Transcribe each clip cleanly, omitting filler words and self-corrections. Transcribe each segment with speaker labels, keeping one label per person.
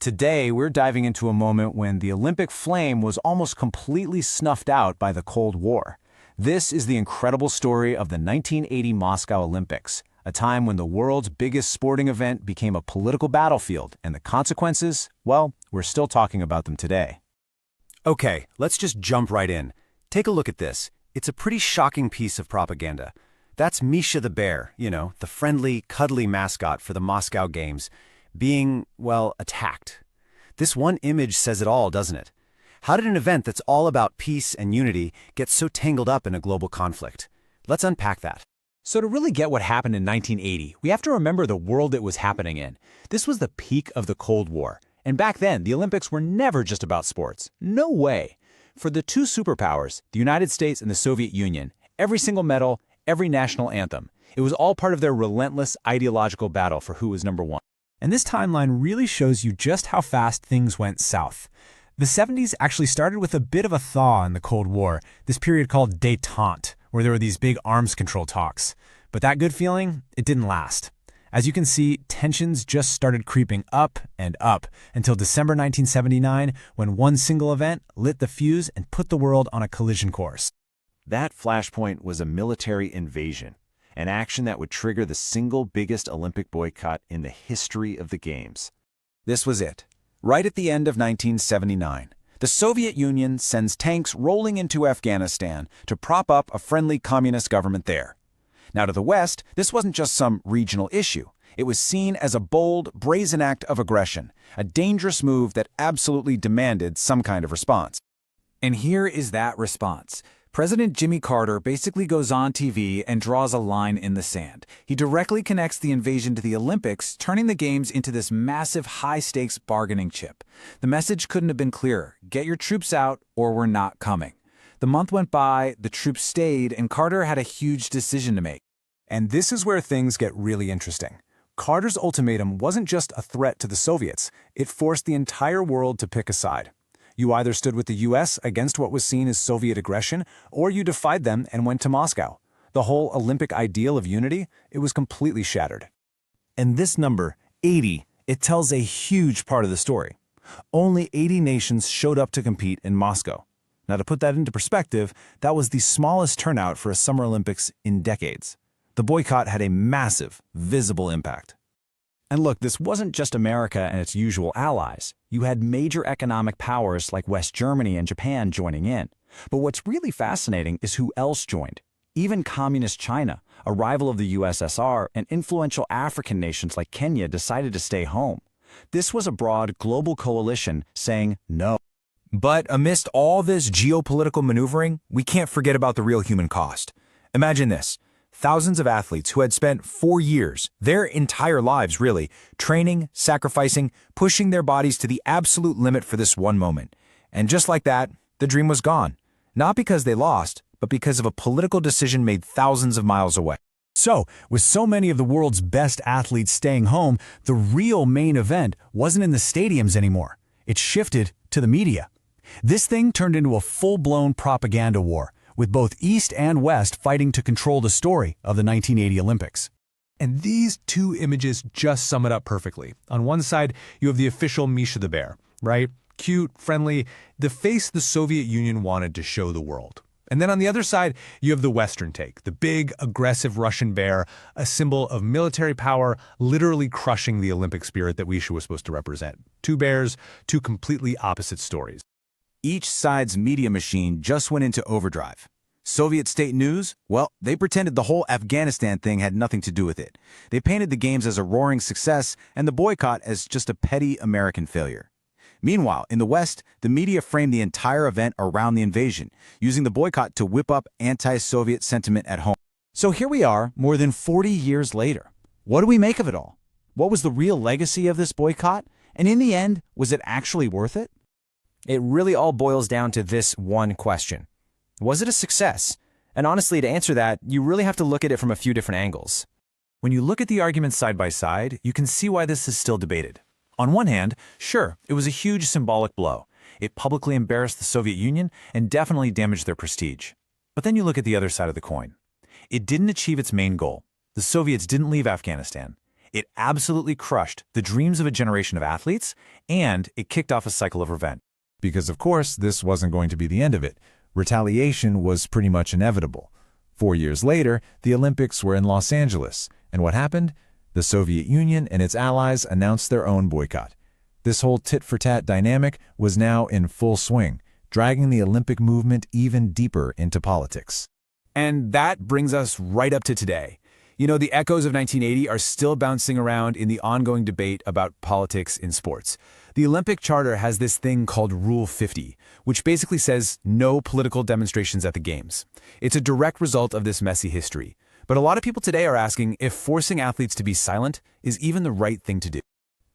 Speaker 1: Today, we're diving into a moment when the Olympic flame was almost completely snuffed out by the Cold War. This is the incredible story of the 1980 Moscow Olympics, a time when the world's biggest sporting event became a political battlefield, and the consequences, well, we're still talking about them today.
Speaker 2: Okay, let's just jump right in. Take a look at this. It's a pretty shocking piece of propaganda. That's Misha the bear, the friendly, cuddly mascot for the Moscow Games, being, well, attacked. This one image says it all, doesn't it? How did an event that's all about peace and unity get so tangled up in a global conflict? Let's unpack that.
Speaker 1: So to really get what happened in 1980, we have to remember the world it was happening in. This was the peak of the Cold War. And back then, the Olympics were never just about sports. No way. For the two superpowers, the United States and the Soviet Union, every single medal, every national anthem, it was all part of their relentless ideological battle for who was number one.
Speaker 3: And this timeline really shows you just how fast things went south. The 70s actually started with a bit of a thaw in the Cold War, this period called détente, where there were these big arms control talks. But that good feeling, it didn't last. As you can see, tensions just started creeping up and up until December 1979, when one single event lit the fuse and put the world on a collision course.
Speaker 4: That flashpoint was a military invasion, an action that would trigger the single biggest Olympic boycott in the history of the Games.
Speaker 1: This was it. Right at the end of 1979, the Soviet Union sends tanks rolling into Afghanistan to prop up a friendly communist government there. Now, to the West, this wasn't just some regional issue. It was seen as a bold, brazen act of aggression, a dangerous move that absolutely demanded some kind of response.
Speaker 5: And here is that response. President Jimmy Carter basically goes on TV and draws a line in the sand. He directly connects the invasion to the Olympics, turning the Games into this massive high-stakes bargaining chip. The message couldn't have been clearer. Get your troops out, or we're not coming. The month went by, the troops stayed, and Carter had a huge decision to make.
Speaker 3: And this is where things get really interesting. Carter's ultimatum wasn't just a threat to the Soviets. It forced the entire world to pick a side. You either stood with the US against what was seen as Soviet aggression, or you defied them and went to Moscow. The whole Olympic ideal of unity, it was completely shattered.
Speaker 2: And this number, 80, it tells a huge part of the story. Only 80 nations showed up to compete in Moscow. Now, to put that into perspective, that was the smallest turnout for a Summer Olympics in decades. The boycott had a massive, visible impact.
Speaker 1: And look, this wasn't just America and its usual allies. You had major economic powers like West Germany and Japan joining in. But what's really fascinating is who else joined. Even communist China, a rival of the USSR, and influential African nations like Kenya decided to stay home. This was a broad global coalition saying no.
Speaker 6: But amidst all this geopolitical maneuvering, we can't forget about the real human cost. Imagine this. Thousands of athletes who had spent 4 years, their entire lives really, training, sacrificing, pushing their bodies to the absolute limit for this one moment. And just like that, the dream was gone. Not because they lost, but because of a political decision made thousands of miles away.
Speaker 3: So, with so many of the world's best athletes staying home, the real main event wasn't in the stadiums anymore. It shifted to the media. This thing turned into a full-blown propaganda war, with both East and West fighting to control the story of the 1980 Olympics. And these two images just sum it up perfectly. On one side, you have the official Misha the bear, right? Cute, friendly, the face the Soviet Union wanted to show the world. And then on the other side, you have the Western take, the big, aggressive Russian bear, a symbol of military power, literally crushing the Olympic spirit that Misha was supposed to represent. Two bears, two completely opposite stories.
Speaker 1: Each side's media machine just went into overdrive. Soviet state news? Well, they pretended the whole Afghanistan thing had nothing to do with it. They painted the Games as a roaring success and the boycott as just a petty American failure. Meanwhile, in the West, the media framed the entire event around the invasion, using the boycott to whip up anti-Soviet sentiment at home. So here we are, more than 40 years later. What do we make of it all? What was the real legacy of this boycott? And in the end, was it actually worth it?
Speaker 7: It really all boils down to this one question. Was it a success? And honestly, to answer that, you really have to look at it from a few different angles.
Speaker 5: When you look at the arguments side by side, you can see why this is still debated. On one hand, sure, it was a huge symbolic blow. It publicly embarrassed the Soviet Union and definitely damaged their prestige. But then you look at the other side of the coin. It didn't achieve its main goal. The Soviets didn't leave Afghanistan.
Speaker 6: It absolutely crushed the dreams of a generation of athletes, and it kicked off a cycle of revenge.
Speaker 8: Because, of course, this wasn't going to be the end of it. Retaliation was pretty much inevitable. 4 years later, the Olympics were in Los Angeles, and what happened? The Soviet Union and its allies announced their own boycott. This whole tit-for-tat dynamic was now in full swing, dragging the Olympic movement even deeper into politics.
Speaker 5: And that brings us right up to today. You know, the echoes of 1980 are still bouncing around in the ongoing debate about politics in sports. The Olympic Charter has this thing called Rule 50, which basically says no political demonstrations at the Games. It's a direct result of this messy history. But a lot of people today are asking if forcing athletes to be silent is even the right thing to do.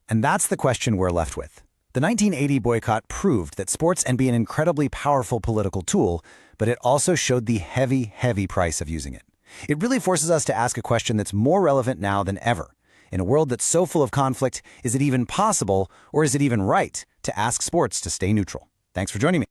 Speaker 1: And that's the question we're left with. The 1980 boycott proved that sports can be an incredibly powerful political tool, but it also showed the heavy, heavy price of using it. It really forces us to ask a question that's more relevant now than ever. In a world that's so full of conflict, is it even possible, or is it even right, to ask sports to stay neutral? Thanks for joining me.